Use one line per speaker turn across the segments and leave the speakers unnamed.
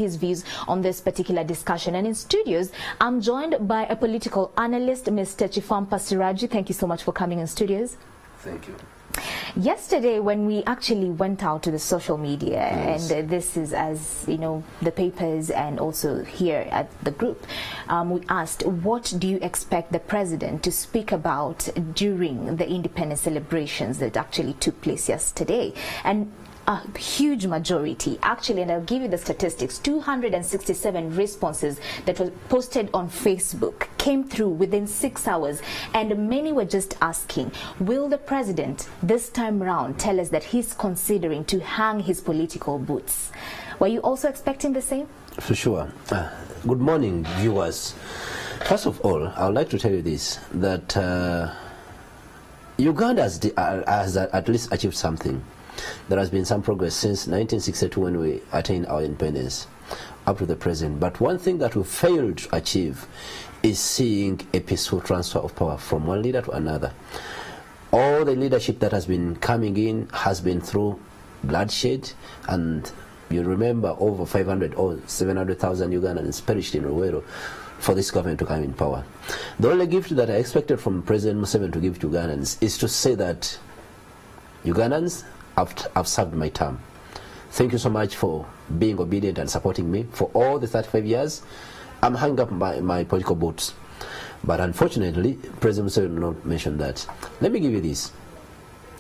his views on this particular discussion. And in studios, I'm joined by a political analyst, Mr. Chifampa Siraji. Thank you so much for coming in studios.
Thank you.
Yesterday, when we actually went out to the social media,
yes,
and this is, as you know, the papers and also here at the group, we asked, what do you expect the president to speak about during the independence celebrations that actually took place yesterday? And a huge majority, actually, and I'll give you the statistics, 267 responses that were posted on Facebook came through within 6 hours, and many were just asking, will the president this time round tell us that he's considering to hang his political boots? Were you also expecting the same?
For sure. Good morning, viewers. First of all, I would like to tell you this, that Uganda has at least achieved something. There has been some progress since 1962 when we attained our independence up to the present. But one thing that we failed to achieve is seeing a peaceful transfer of power from one leader to another. All the leadership that has been coming in has been through bloodshed, and you remember over 500 or 700,000 Ugandans perished in Rwero for this government to come in power. The only gift that I expected from President Museveni to give to Ugandans is to say that Ugandans, I've served my term. Thank you so much for being obedient and supporting me for all the 35 years. I'm hanging up my political boots. But unfortunately, President Museveni did not mention that. Let me give you this.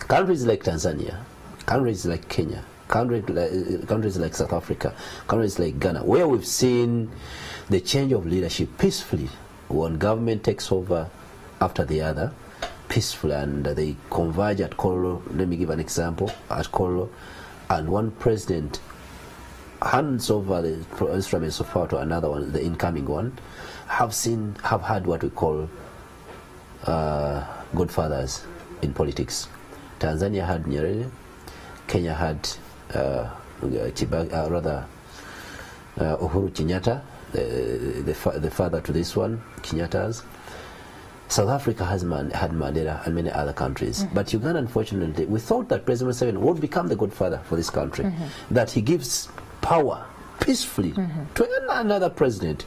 Countries like Tanzania, countries like Kenya, countries like South Africa, countries like Ghana, where we've seen the change of leadership peacefully, one government takes over after the other, peaceful, and they converge at Kolo. Let me give an example. At Kolo, and one president hands over the instruments of power to another one, the incoming one, have had what we call godfathers in politics. Tanzania had Nyerere, Kenya had Uhuru Kenyatta, the father to this one, Kenyatta's. South Africa had Mandela and many other countries. But Uganda, unfortunately, we thought that President Museveni would become the godfather for this country, that he gives power peacefully to another president.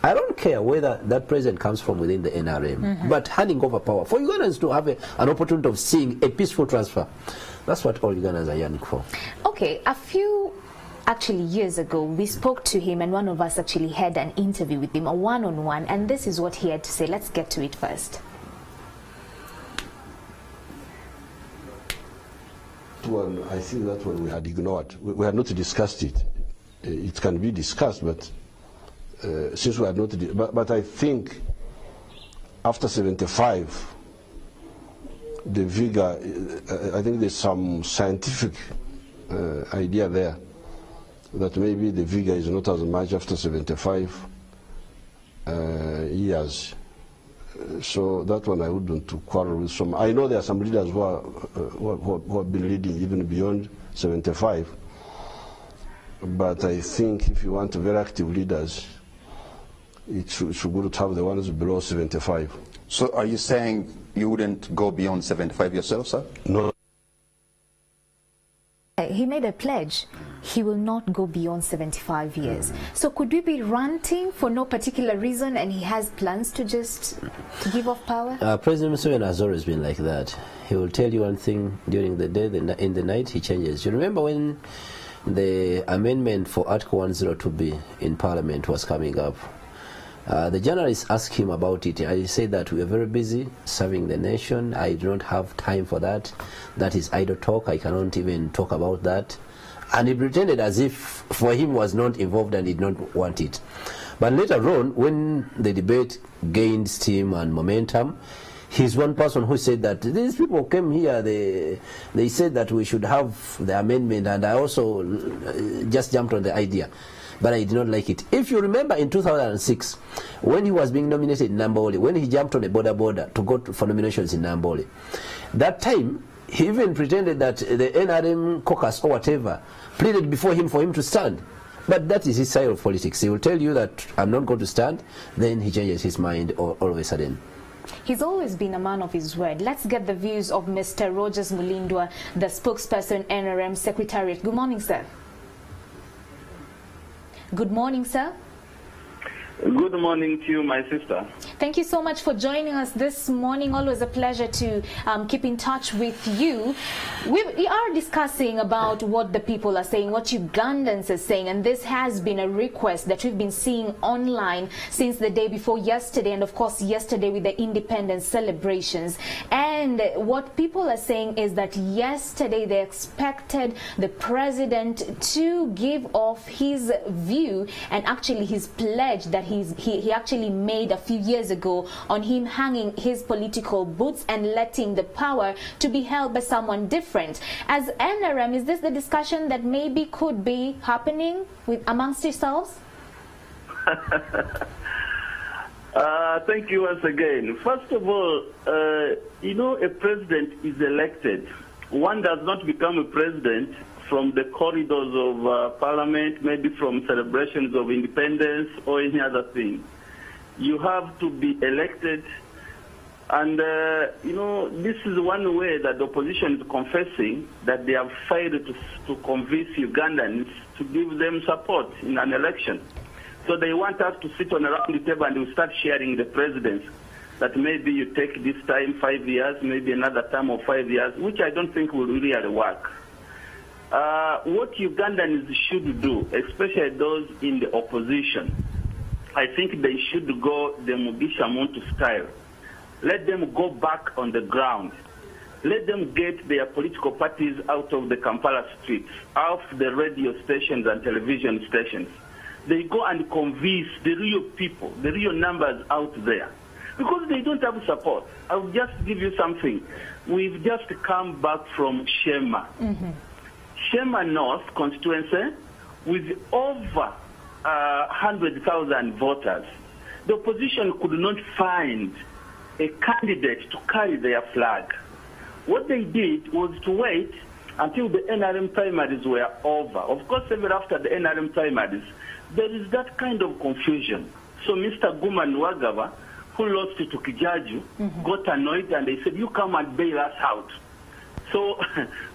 I don't care whether that president comes from within the NRM, but handing over power for Ugandans to have an opportunity of seeing a peaceful transfer. That's what all Ugandans are yearning for.
Okay, a few years ago, we spoke to him, and one of us actually had an interview with him, a one-on-one, and this is what he had to say. Let's get to it first.
Well, I think that one we had ignored. We had not discussed it. It can be discussed, but since we had not, but I think after 75, the vigor, I think there's some scientific idea there, that maybe the vigor is not as much after 75 years. So that one I wouldn't quarrel with some. I know there are some leaders who have been leading even beyond 75. But I think if you want very active leaders, it should good to have the ones below 75.
So are you saying you wouldn't go beyond 75 yourself, sir?
No.
He made a pledge. He will not go beyond 75 years. So could we be ranting for no particular reason, and he has plans to just give off power?
President Museveni has always been like that. He will tell you one thing during the day, in the night he changes. You remember when the amendment for Article 102B in Parliament was coming up? The journalists asked him about it, and he said that we are very busy serving the nation. I do not have time for that. That is idle talk. I cannot even talk about that. And he pretended as if for him was not involved and did not want it. But later on, when the debate gained steam and momentum, he's one person who said that these people came here, they said that we should have the amendment, and I also just jumped on the idea. But I did not like it. If you remember in 2006, when he was being nominated in Nambole, when he jumped on a border to go for nominations in Nambole, that time he even pretended that the NRM caucus or whatever pleaded before him for him to stand. But that is his style of politics. He will tell you that I'm not going to stand, then he changes his mind all of a sudden.
He's always been a man of his word. Let's get the views of Mr. Rogers Mulindwa, the spokesperson, NRM Secretariat. Good morning, sir. Good morning, sir.
Good morning to you, my sister.
Thank you so much for joining us this morning. Always a pleasure to keep in touch with you. We are discussing about what the people are saying, what Ugandans are saying, and this has been a request that we've been seeing online since the day before yesterday, and of course yesterday with the independence celebrations. And what people are saying is that yesterday they expected the president to give off his view and actually his pledge that he actually made a few years ago on him hanging his political boots and letting the power to be held by someone different. As NRM, is this the discussion that maybe could be happening amongst yourselves?
Thank you once again. First of all, you know, a president is elected. One does not become a president from the corridors of parliament, maybe from celebrations of independence or any other thing. You have to be elected, and you know, this is one way that the opposition is confessing that they have failed to convince Ugandans to give them support in an election. So they want us to sit on around the table and we start sharing the presidency. That maybe you take this time 5 years, maybe another time of 5 years, which I don't think will really work. What Ugandans should do, especially those in the opposition, I think they should go the Mugisha Muntu style. Let them go back on the ground. Let them get their political parties out of the Kampala streets, off the radio stations and television stations. They go and convince the real people, the real numbers out there, because they don't have support. I'll just give you something. We've just come back from Shema. Shema North constituency with over 100,000 voters. The opposition could not find a candidate to carry their flag. What they did was to wait until the NRM primaries were over. Of course, ever after the NRM primaries, there is that kind of confusion. So Mr. Guma Nwagaba, who lost to Kijaju, got annoyed and they said, you come and bail us out. So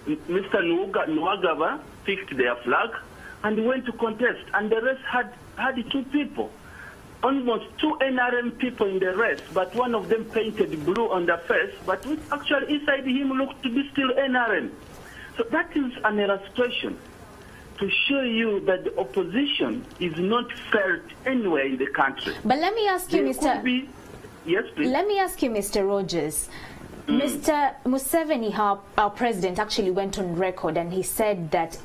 Mr. Nwagaba picked their flag and went to contest, and the rest had two people. Almost two NRM people in the race, but one of them painted blue on the face, but which actually inside him looked to be still NRM. So that is an illustration to show you that the opposition is not felt anywhere in the country.
But let me ask you, Mr.
Yes, please.
Let me ask you, Mr. Rogers. Mr. Museveni, our president, actually went on record and he said that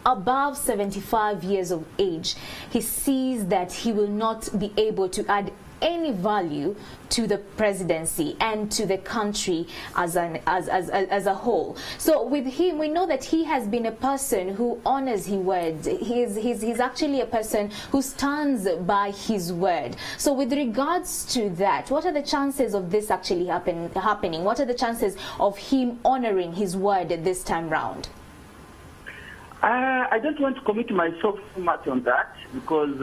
above 75 years of age, he sees that he will not be able to add any value to the presidency and to the country as a whole. So with him, we know that he has been a person who honors his word. He's actually a person who stands by his word. So with regards to that, what are the chances of this actually happening? What are the chances of him honoring his word this time round?
I don't want to commit myself too much on that because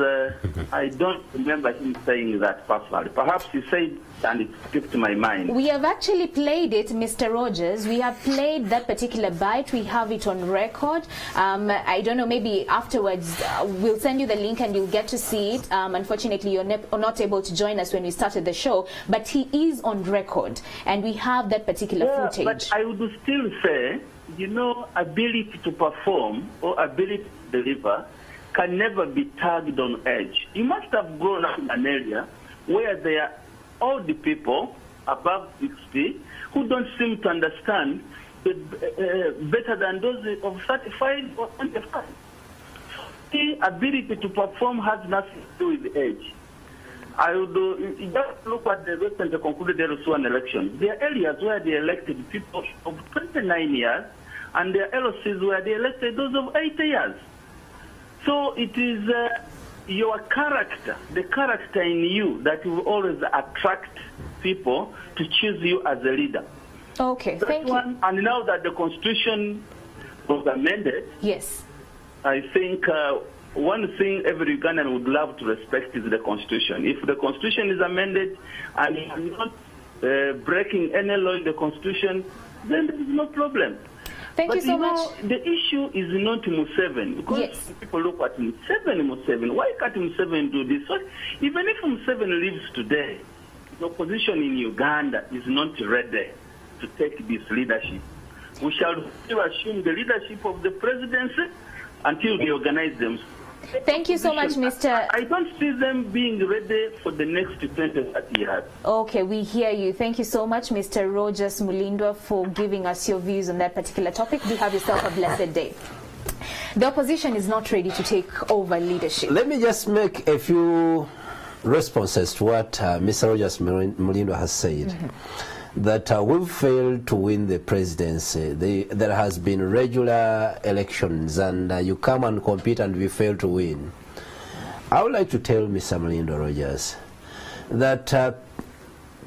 I don't remember him saying that personally. Perhaps he said and it skipped my mind.
We have actually played it, Mr. Rogers. We have played that particular bite. We have it on record. I don't know, maybe afterwards we'll send you the link and you'll get to see it. Unfortunately, you're not able to join us when we started the show, but he is on record and we have that particular footage.
But I would still say, you know, ability to perform or ability to deliver can never be tagged on edge. You must have grown up in an area where there are old people above 60 who don't seem to understand better than those of 35 or 25. The ability to perform has nothing to do with age. I would just look at the recent concluded L1 election. There are areas where they elected people of 29 years, and there are LOCs where they elected those of 80 years. So it is your character, the character in you, that will always attract people to choose you as a leader.
Okay, thank you.
And now that the Constitution was amended,
yes,
I think one thing every Ugandan would love to respect is the Constitution. If the Constitution is amended and you're not breaking any law in the Constitution, then there is no problem.
Thank you so much.
The issue is not Museveni, because people look at Museveni. Why can't Museveni do this? So even if Museveni leaves today, the opposition in Uganda is not ready to take this leadership. We shall still assume the leadership of the presidency until we organize them.
Thank you so much, Mr.
I don't see them being ready for the next 20 years.
Okay, we hear you. Thank you so much, Mr. Rogers Mulindwa, for giving us your views on that particular topic. Do have yourself a blessed day. The opposition is not ready to take over leadership. Let me just make a few responses to what Mr. Rogers Mulindwa has said. That we've failed to win the presidency. There has been regular elections, and you come and compete and we fail to win. I would like to tell Mr. Mulindwa Rogers that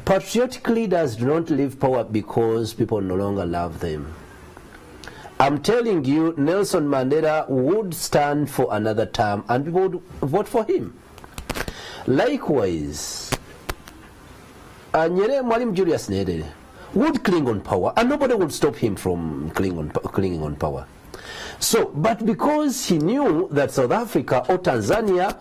patriotic leaders do not leave power because people no longer love them. I'm telling you, Nelson Mandela would stand for another term and people would vote for him. Likewise, Mwalimu Julius Nyerere would cling on power, and nobody would stop him from clinging on power. So, but because he knew that South Africa or Tanzania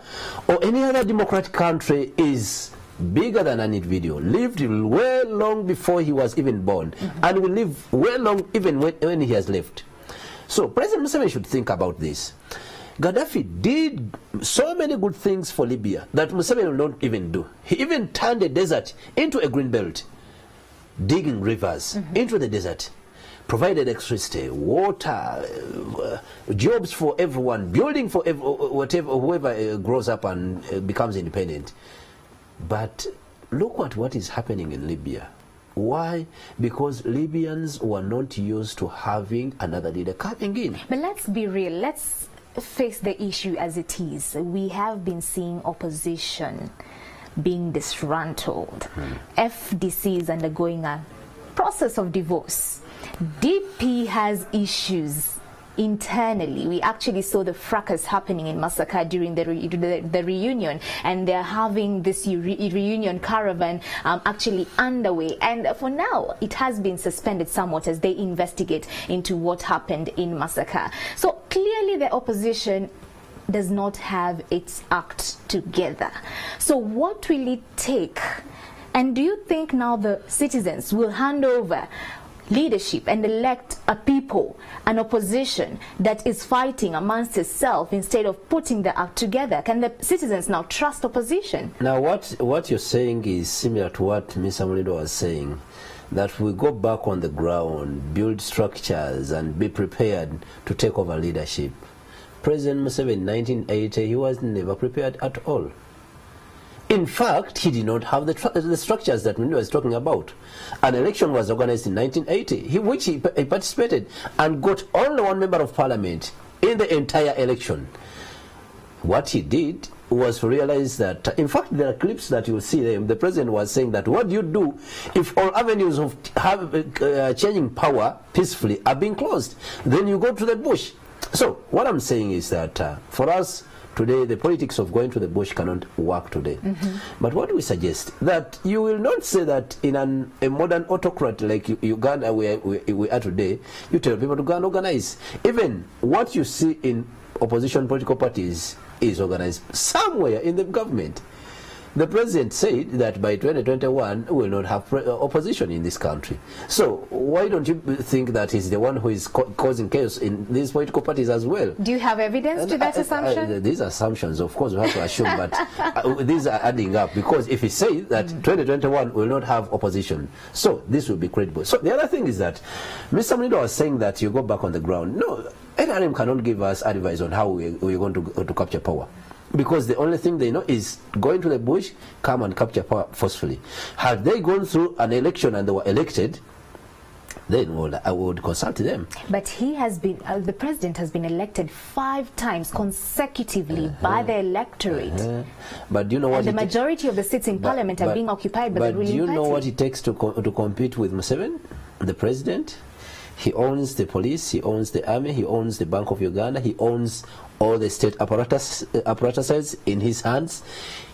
or any other democratic country is bigger than an individual, lived well long before he was even born, and will live well long even when he has left. So, President Museveni should think about this. Gaddafi did so many good things for Libya that Museveni will not even do. He even turned a desert into a green belt, digging rivers into the desert, provided electricity, water, jobs for everyone, building for whoever grows up and becomes independent. But look at what is happening in Libya. Why? Because Libyans were not used to having another leader coming in. But let's be real. Let's face the issue as it is. We have been seeing opposition being disgruntled. FDC is undergoing a process of divorce. DP has issues internally. We actually saw the fracas happening in Masaka during the reunion, and they're having this reunion caravan actually underway, and for now it has been suspended somewhat as they investigate into what happened in Masaka. So clearly the opposition does not have its act together. So what will it take? And do you think now the citizens will hand over leadership and elect a people, an opposition that is fighting amongst itself instead of putting the act together? Can the citizens now trust opposition?
Now what you're saying is similar to what Mr. Mulindwa was saying, that we go back on the ground, build structures and be prepared to take over leadership. President Museveni in 1980, he was never prepared at all. In fact, he did not have the structures that Mulindwa was talking about. An election was organized in 1980, which he participated and got only one member of parliament in the entire election. What he did was to realize that, in fact, there are clips that you will see them. The president was saying that, what do you do if all avenues of changing power peacefully are being closed? Then you go to the bush. So what I'm saying is that for us, today, the politics of going to the bush cannot work today. But what we suggest, that you will not say that in a modern autocrat like Uganda, where we are today, you tell people to go and organize. Even what you see in opposition political parties is organized somewhere in the government. The president said that by 2021 we will not have opposition in this country. So why don't you think that he's the one who is causing chaos in these political parties as well?
Do you have evidence to that assumption?
These assumptions, of course, we have to assume, but these are adding up, because if he says that 2021 will not have opposition, so this will be credible. So the other thing is that Mr. Mulindwa was saying that you go back on the ground. No, NRM cannot give us advice on how we're going to capture power, because the only thing they know is going to the bush, come and capture power forcefully. Had they gone through an election and they were elected, then I would consult them.
But he has been, the president has been elected 5 times consecutively by the electorate.
But do you know what?
And the majority of the seats in parliament are being occupied by the ruling party.
But do you know what it takes to compete with Museveni, the president? He owns the police, he owns the army, he owns the Bank of Uganda, he owns all the state apparatuses in his hands.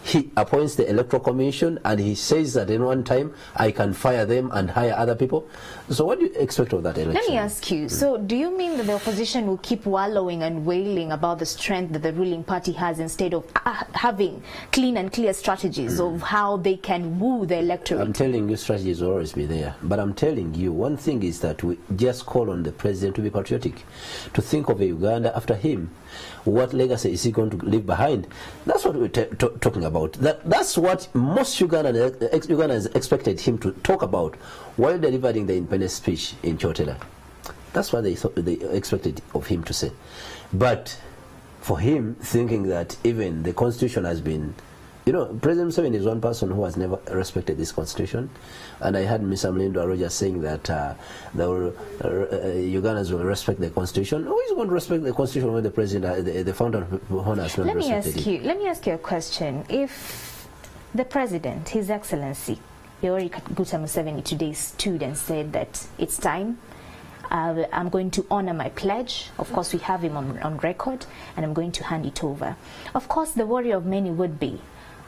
He appoints the electoral commission, and he says that in one time I can fire them and hire other people. So what do you expect of that election?
Let me ask you, so do you mean that the opposition will keep wallowing and wailing about the strength that the ruling party has instead of having clean and clear strategies of how they can woo the electorate?
I'm telling you, strategies will always be there. But I'm telling you, one thing is that we just call on the president to be patriotic, to think of a Uganda after him. What legacy is he going to leave behind? That's what we're talking about. That's what most Ugandans expected him to talk about while delivering the independence speech in Chotela. That's what they expected of him to say. But for him, thinking that even the constitution has been, you know, President Museveni is one person who has never respected this constitution. And I heard Mr. Mlindo Rogers saying that Ugandans will respect the constitution. Who is going to respect the constitution when the president, the founder has not respected it?
Let me ask you a question. If the president, His Excellency, Yoweri Kaguta Museveni, today stood and said that it's time, I'm going to honor my pledge. Of course, we have him on record, and I'm going to hand it over. Of course, the worry of many would be,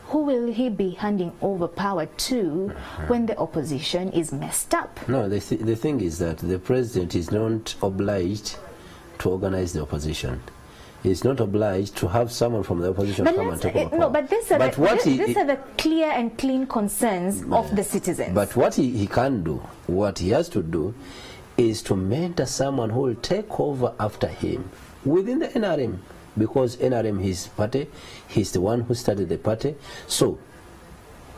who will he be handing over power to when the opposition is messed up?
No, the thing is that the president is not obliged to organize the opposition. He's not obliged to have someone from the opposition come and take over power.
No, but these are the clear and clean concerns of the citizens.
But what he can do, what he has to do, is to mentor someone who will take over after him within the NRM. Because NRM, his party, he's the one who started the party, so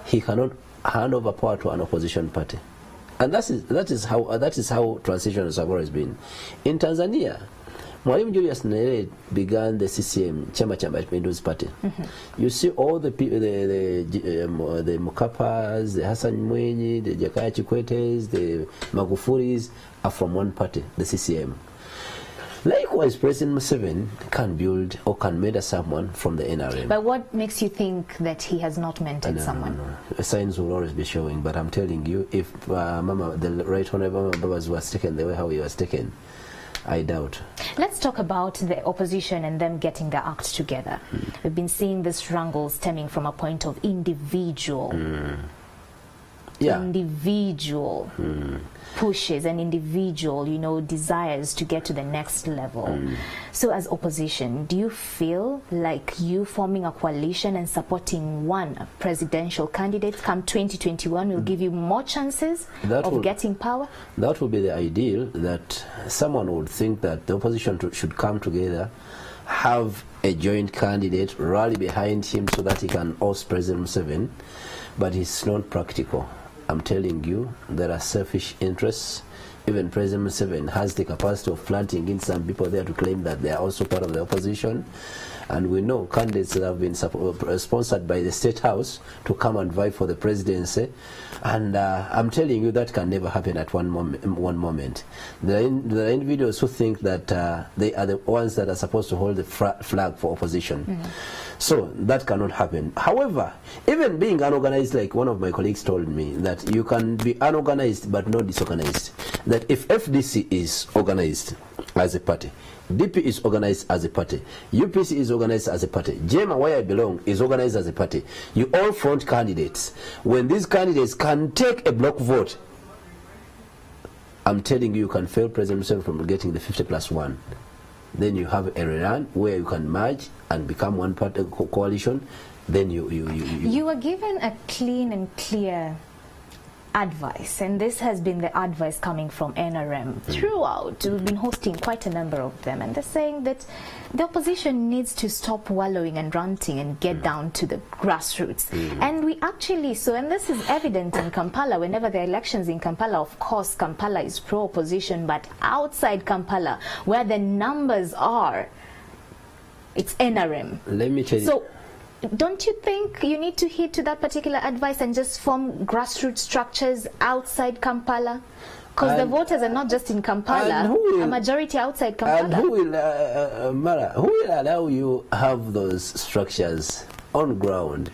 he cannot hand over power to an opposition party, and that is how transitions have always been. In Tanzania, Mwalimu Julius Nyerere began the CCM, Chama cha Mapinduzi Party. You see all the people, the Mukapas, the Hassan Mwenyi, the Jakaya Chikwetes, the Magufulis are from one party, the CCM. Likewise, President Museveni can build or can mentor someone from the NRM.
But what makes you think that he has not mentored someone?
No. Signs will always be showing, but I'm telling you, if the Right Honorable Babas was taken the way how he was taken, I doubt. Let's
talk about the opposition and them getting their act together. We've been seeing this struggle stemming from a point of individual. Individual pushes and individual, you know, desires to get to the next level. So as opposition, do you feel like you forming a coalition and supporting one presidential candidate come 2021 will give you more chances of getting power?
That would be the ideal, that someone would think that the opposition should come together, have a joint candidate, rally behind him so that he can oust President Museveni, but it's not practical. I'm telling you, there are selfish interests. Even President Museveni has the capacity of planting in some people there to claim that they are also part of the opposition. And we know candidates that have been sponsored by the State House to come and vie for the presidency. And I'm telling you, that can never happen at one moment. There are individuals who think that they are the ones that are supposed to hold the flag for opposition. So that cannot happen. However, even being unorganized, like one of my colleagues told me, that you can be unorganized but not disorganized. That if FDC is organized as a party, DP is organized as a party, UPC is organized as a party, JEMA, where I belong, is organized as a party, you all front candidates. When these candidates can take a block vote, I'm telling you, you can fail President Museveni from getting the 50+1. Then you have a rerun where you can merge and become one party coalition. Then you
were given a clean and clear advice, and this has been the advice coming from NRM throughout. We've been hosting quite a number of them, and they're saying that the opposition needs to stop wallowing and ranting and get down to the grassroots. And we actually saw, and this is evident in Kampala, whenever there are elections in Kampala, of course Kampala is pro-opposition, but outside Kampala, where the numbers are, it's NRM.
Let me tell you.
So, don't you think you need to heed to that particular advice and just form grassroots structures outside Kampala? Because the voters are not just in Kampala, a majority outside Kampala.
And who will, Mara, who will allow you have those structures on ground?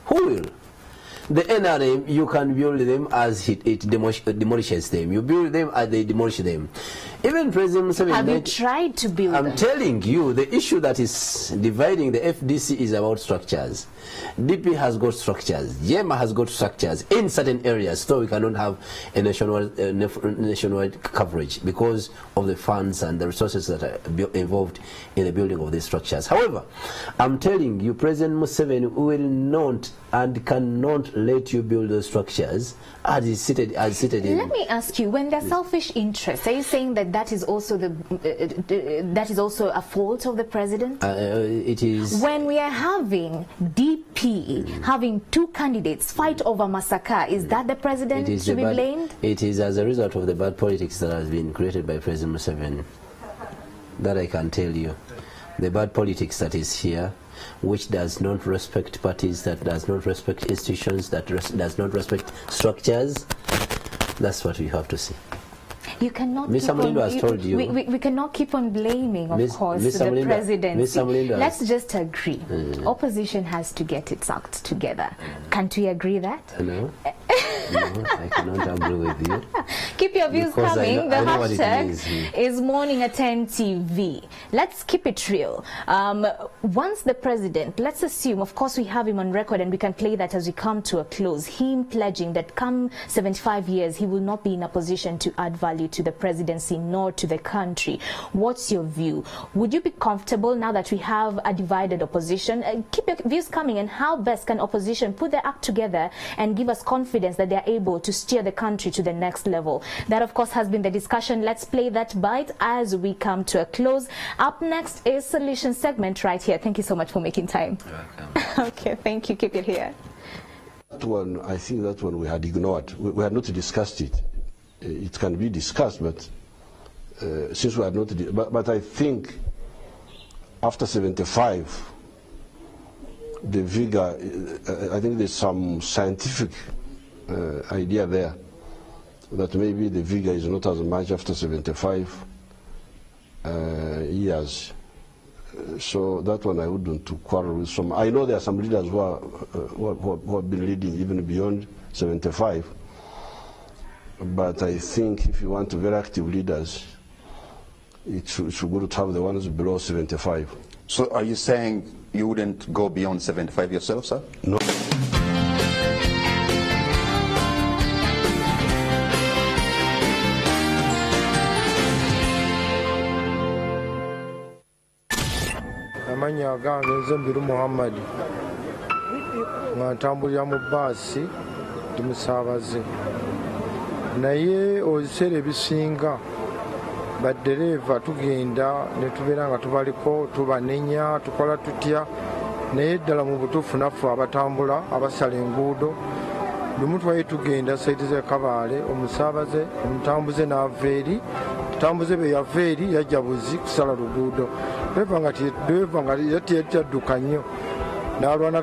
Who will? The NRM, you can build them as it demolishes them. You build them as they demolish them. Even President Museveni...
Have you tried to build them?
I'm telling you, the issue that is dividing the FDC is about structures. DP has got structures. JEMA has got structures in certain areas, so we cannot have a nationwide coverage because of the funds and the resources that are involved in the building of these structures. However, I'm telling you, President Museveni will not and cannot let you build those structures as is seated in...
Let me ask you, when there's selfish interests, are you saying that that is also a fault of the president?
It is.
When we are having DP having two candidates fight over Masaka, is that the president to be blamed?
It is as a result of the bad politics that has been created by President Museveni. That I can tell you. The bad politics that is here, which does not respect parties, that does not respect institutions, that does not respect structures. That's what we have to see.
You cannot.
Ms. Samlindo has told you.
We cannot keep on blaming, of course, the presidency. Let's just agree. Opposition has to get its act together. Can't we agree that?
No. No, I cannot agree with you.
Keep your views
Because
coming. The hashtag
is
Morning at 10 TV. Let's keep it real. Once the president, let's assume, of course, we have him on record and we can play that as we come to a close, him pledging that come 75 years, he will not be in a position to add value to the presidency nor to the country. What's your view? Would you be comfortable now that we have a divided opposition? Keep your views coming, and how best can opposition put their act together and give us confidence that they are able to steer the country to the next level? That, of course, has been the discussion. Let's play that bite as we come to a close. Up next is Solution segment right here. Thank you so much for making time.
You're welcome.
Okay, thank you. Keep it here.
That one, I think that one we had ignored. We had not discussed it. It can be discussed, but since we had not, but I think after 75, the vigor, I think there's some scientific idea there that maybe the vigor is not as much after 75 years. So that one I wouldn't quarrel with some. I know there are some leaders who have been leading even beyond 75. But I think if you want very active leaders, it should go to have the ones below 75.
So are you saying you wouldn't go beyond 75 yourself, sir?
No.
Amanya gange nze Mbiru Muhammad nga ntambulira mu baasi ndi musaabaze, naye ebiseera ebisinga baddereeva tugenda ne tubeera nga tubaliko tubanenya tukola tutya, naye ddala mu butuufu naffe abatambula abasala enguudo lumu twali tugenda saidi ze Kabaale, omusaabaze omutambuze n'ava eri, tutambuze be yava eri yajja Buzi kusala luguudo, bweva nga yatadduka nnyo n'alwana